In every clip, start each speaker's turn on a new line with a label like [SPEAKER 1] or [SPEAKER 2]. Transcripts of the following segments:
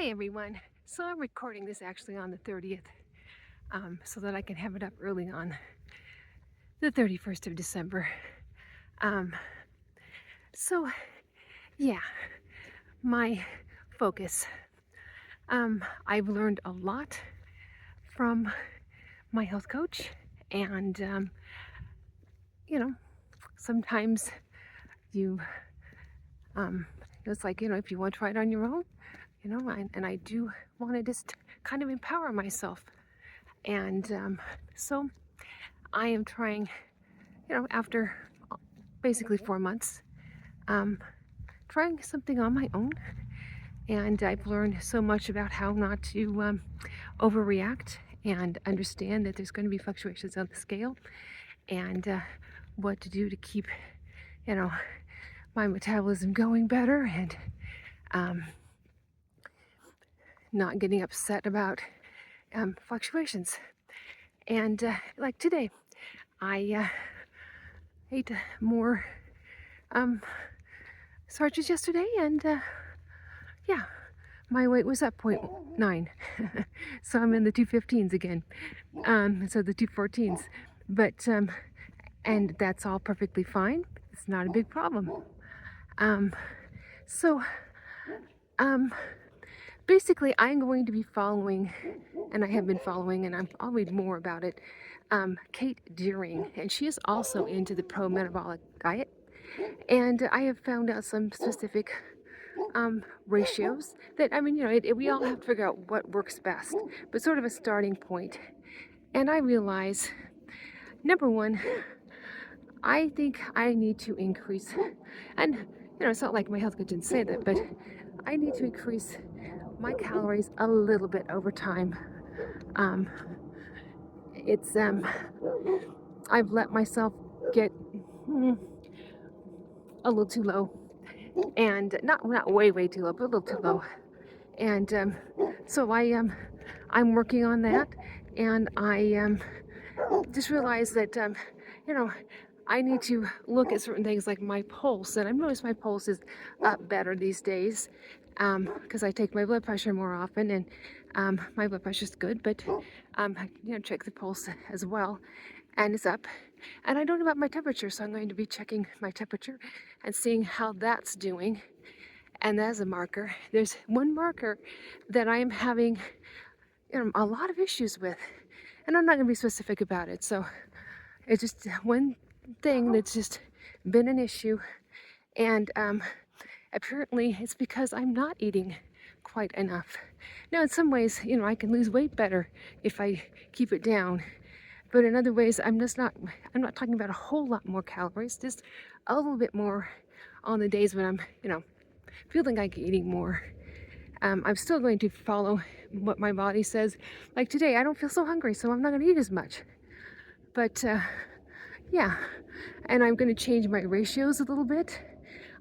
[SPEAKER 1] Hi everyone. So I'm recording this actually on the 30th so that I can have it up early on the 31st of December. Um, so yeah, my focus. I've learned a lot from my health coach, and sometimes you it's like, if you want to try it on your own, and I do want to just kind of empower myself. And so I am trying, after basically 4 months, trying something on my own. And I've learned so much about how not to overreact and understand that there's going to be fluctuations on the scale, and what to do to keep, my metabolism going better, and not getting upset about fluctuations. And like today, I ate more starches yesterday, and yeah, my weight was up 0.9. So I'm in the 215s again, so the 214s. But, and that's all perfectly fine. It's not a big problem. So, basically, I'm going to be following, and I have been following, and I'll read more about it, Kate Deering, and she is also into the pro-metabolic diet. And I have found out some specific ratios that, we all have to figure out what works best, but sort of a starting point. And I realize, number one, I think I need to increase, and it's not like my health coach didn't say that, but I need to increase my calories a little bit over time. It's I've let myself get a little too low, and not way too low, but a little too low. And so I'm working on that, and I just realized that I need to look at certain things like my pulse, and I've noticed my pulse is up better these days because I take my blood pressure more often, and my blood pressure is good, but check the pulse as well, and it's up. And I don't know about my temperature, so I'm going to be checking my temperature and seeing how that's doing. And as a marker, there's one marker that I am having a lot of issues with, and I'm not going to be specific about it. So it's just one thing that's just been an issue, and apparently it's because I'm not eating quite enough. Now, in some ways, I can lose weight better if I keep it down, but in other ways, I'm not talking about a whole lot more calories, just a little bit more on the days when I'm, feeling like eating more. I'm still going to follow what my body says. Like today, I don't feel so hungry, so I'm not going to eat as much. But yeah, and I'm going to change my ratios a little bit.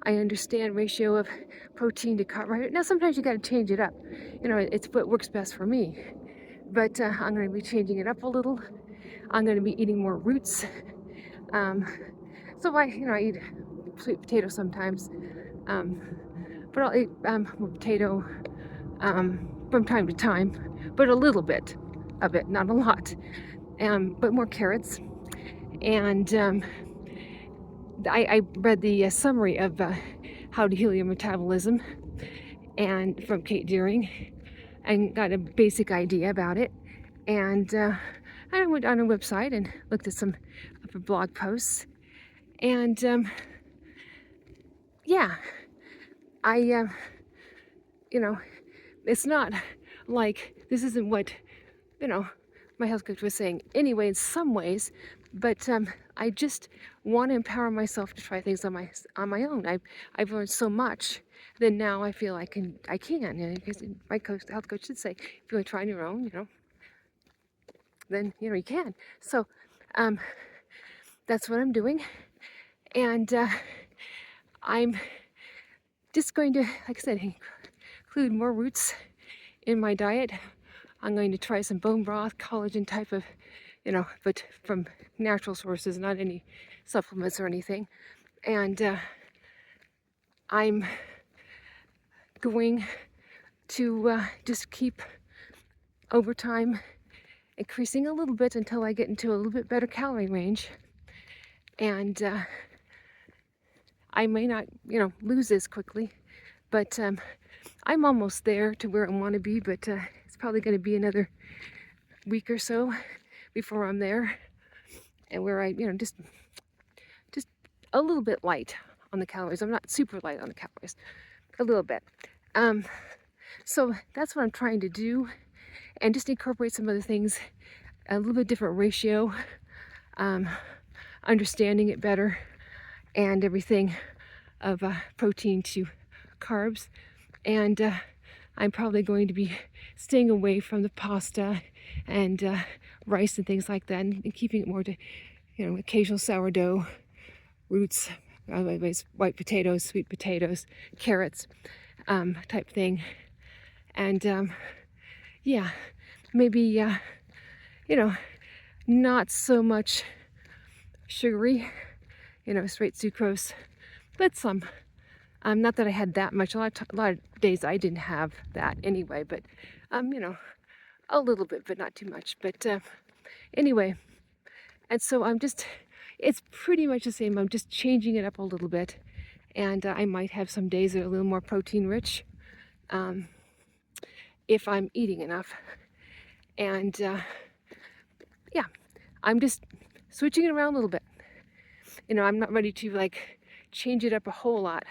[SPEAKER 1] I understand ratio of protein to carbohydrate. Now, sometimes you got to change it up. It's what works best for me. But I'm going to be changing it up a little. I'm going to be eating more roots. So I eat sweet potato sometimes. But I'll eat potato from time to time, but a little bit of it, not a lot, but more carrots. And I read the summary of how to heal your metabolism, and from Kate Deering, and got a basic idea about it. And I went on a website and looked at some of her blog posts, and yeah, I it's not like this isn't what my health coach was saying anyway in some ways, but I just want to empower myself to try things on my own. I've learned so much that now I feel I can, because my health coach did say, if you want to try on your own, then you can. So that's what I'm doing, and I'm just going to, like I said, include more roots in my diet. I'm going to try some bone broth, collagen type of, but from natural sources, not any supplements or anything. And I'm going to just keep over time increasing a little bit until I get into a little bit better calorie range. And I may not, lose as quickly, but I'm almost there to where I want to be, but it's probably going to be another week or so before I'm there, and where I, just a little bit light on the calories. I'm not super light on the calories, a little bit. So that's what I'm trying to do, and just incorporate some other things, a little bit different ratio, understanding it better, and everything of protein to carbs. And I'm probably going to be staying away from the pasta and rice and things like that, and keeping it more to, occasional sourdough, roots, otherwise white potatoes, sweet potatoes, carrots, type thing. And yeah, maybe not so much sugary, straight sucrose, but some. Not that I had that much. A lot of days I didn't have that anyway, but a little bit, but not too much. But anyway, and so it's pretty much the same. I'm just changing it up a little bit, and I might have some days that are a little more protein rich, if I'm eating enough. And yeah, I'm just switching it around a little bit. I'm not ready to change it up a whole lot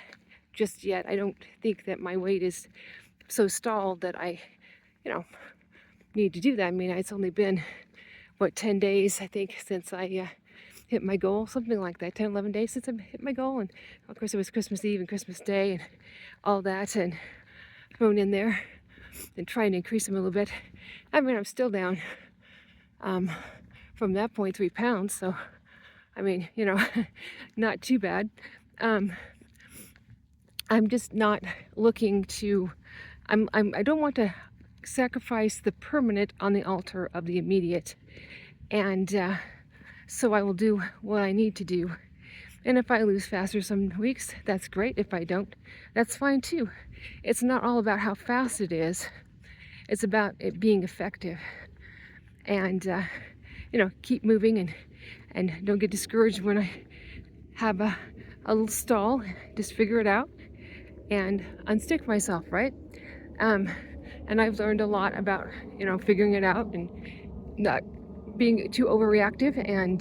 [SPEAKER 1] just yet. I don't think that my weight is so stalled that I, need to do that. I mean, it's only been, 10 days, I think, since I hit my goal, something like that, 10, 11 days since I hit my goal. And of course it was Christmas Eve and Christmas Day and all that, and thrown in there, and trying to increase them a little bit. I mean, I'm still down from that point 3 pounds, so I mean, not too bad. I'm just not looking to, I don't want to sacrifice the permanent on the altar of the immediate. And so I will do what I need to do. And if I lose faster some weeks, that's great. If I don't, that's fine too. It's not all about how fast it is. It's about it being effective. And, keep moving, and don't get discouraged when I have a little stall. Just figure it out and unstick myself, right? And I've learned a lot about, figuring it out and not being too overreactive, and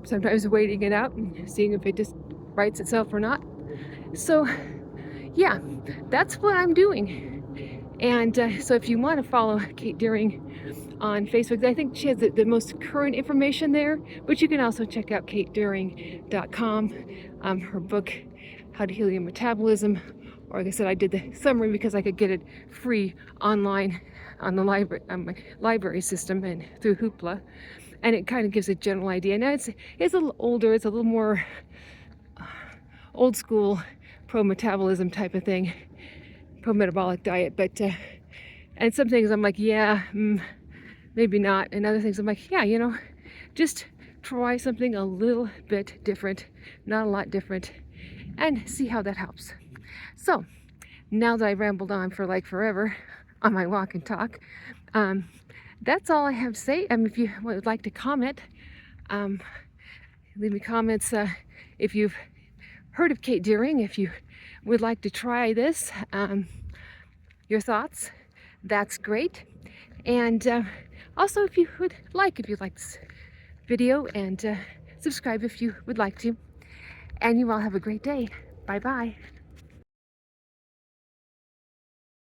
[SPEAKER 1] sometimes waiting it out and seeing if it just writes itself or not. So yeah, that's what I'm doing. And so if you want to follow Kate Deering on Facebook, I think she has the most current information there, but you can also check out katedeering.com, her book, How to Heal Your Metabolism. Or like I said, I did the summary because I could get it free online on the library, my library system, and through Hoopla, and it kind of gives a general idea. Now it's a little older, it's a little more old school pro-metabolism type of thing, pro-metabolic diet, but and some things I'm like, yeah, maybe not, and other things I'm like, yeah, just try something a little bit different, not a lot different, and see how that helps. So now that I rambled on for forever on my walk and talk, that's all I have to say. If you would like to comment, leave me comments if you've heard of Kate Deering, if you would like to try this, your thoughts, that's great. And also if you like this video, and subscribe if you would like to. And you all have a great day. Bye-bye.